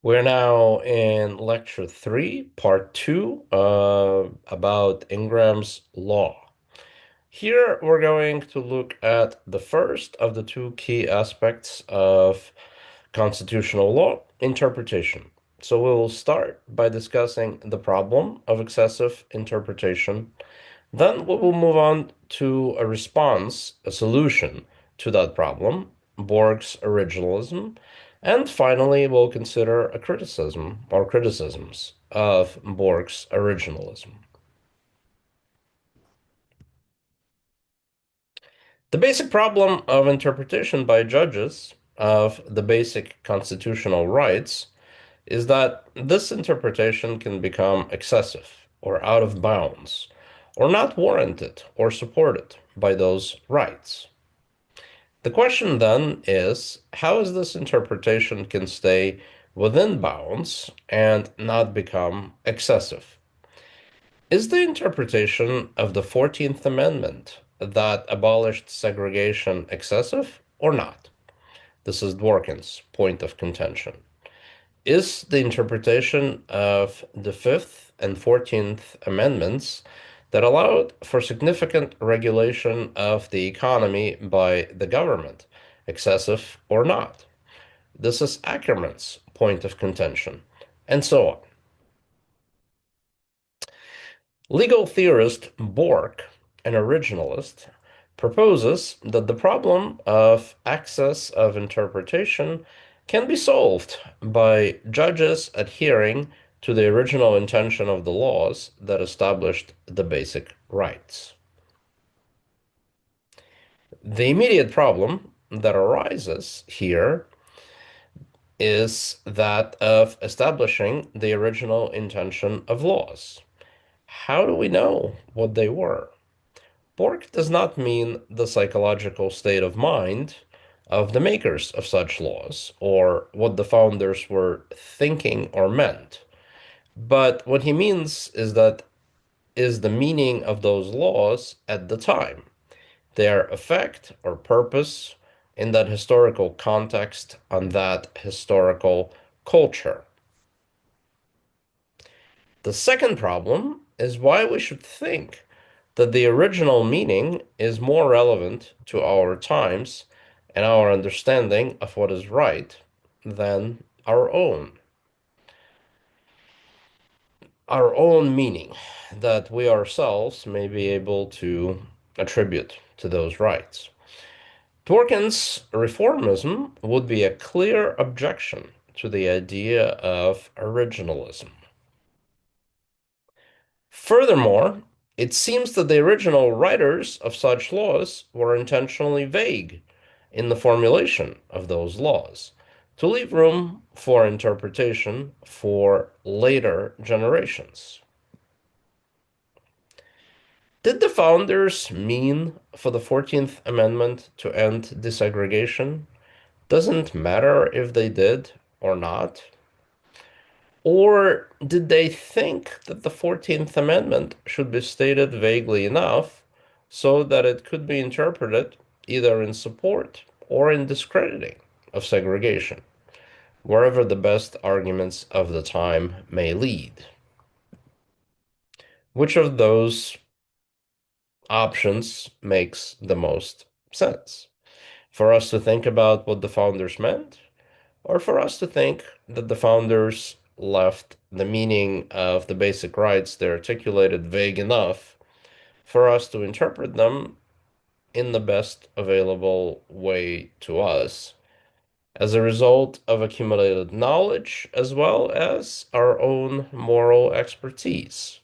We're now in lecture 3, part 2, about Ingram's law. Here we're going to look at the first of the two key aspects of constitutional law, interpretation. So we will start by discussing the problem of excessive interpretation. Then we will move on to a response, a solution to that problem, Borg's originalism, and finally we'll consider a criticism or criticisms of Borg's originalism. The basic problem of interpretation by judges of the basic constitutional rights is that this interpretation can become excessive or out of bounds, or not warranted or supported by those rights. The question then is how is this interpretation can stay within bounds and not become excessive? Is the interpretation of the 14th Amendment that abolished segregation excessive or not? This is Dworkin's point of contention. Is the interpretation of the Fifth and 14th Amendments that allowed for significant regulation of the economy by the government excessive or not? This is Ackerman's point of contention, and so on. Legal theorist Bork, an originalist, proposes that the problem of access of interpretation can be solved by judges adhering to the original intention of the laws that established the basic rights. The immediate problem that arises here is that of establishing the original intention of laws. How do we know what they were? Bork does not mean the psychological state of mind of the makers of such laws or what the founders were thinking or meant. But what he means is that is the meaning of those laws at the time, their effect or purpose in that historical context on that historical culture. The second problem is why we should think that the original meaning is more relevant to our times and our understanding of what is right than our own meaning that we ourselves may be able to attribute to those rights. Dworkin's reformism would be a clear objection to the idea of originalism. Furthermore, it seems that the original writers of such laws were intentionally vague in the formulation of those laws to leave room for interpretation for later generations. Did the founders mean for the 14th Amendment to end desegregation? Doesn't matter if they did or not. Or did they think that the 14th Amendment should be stated vaguely enough so that it could be interpreted either in support or in discrediting of segregation, wherever the best arguments of the time may lead? Which of those options makes the most sense? For us to think about what the founders meant, or for us to think that the founders left the meaning of the basic rights they articulated vague enough for us to interpret them in the best available way to us as a result of accumulated knowledge as well as our own moral expertise.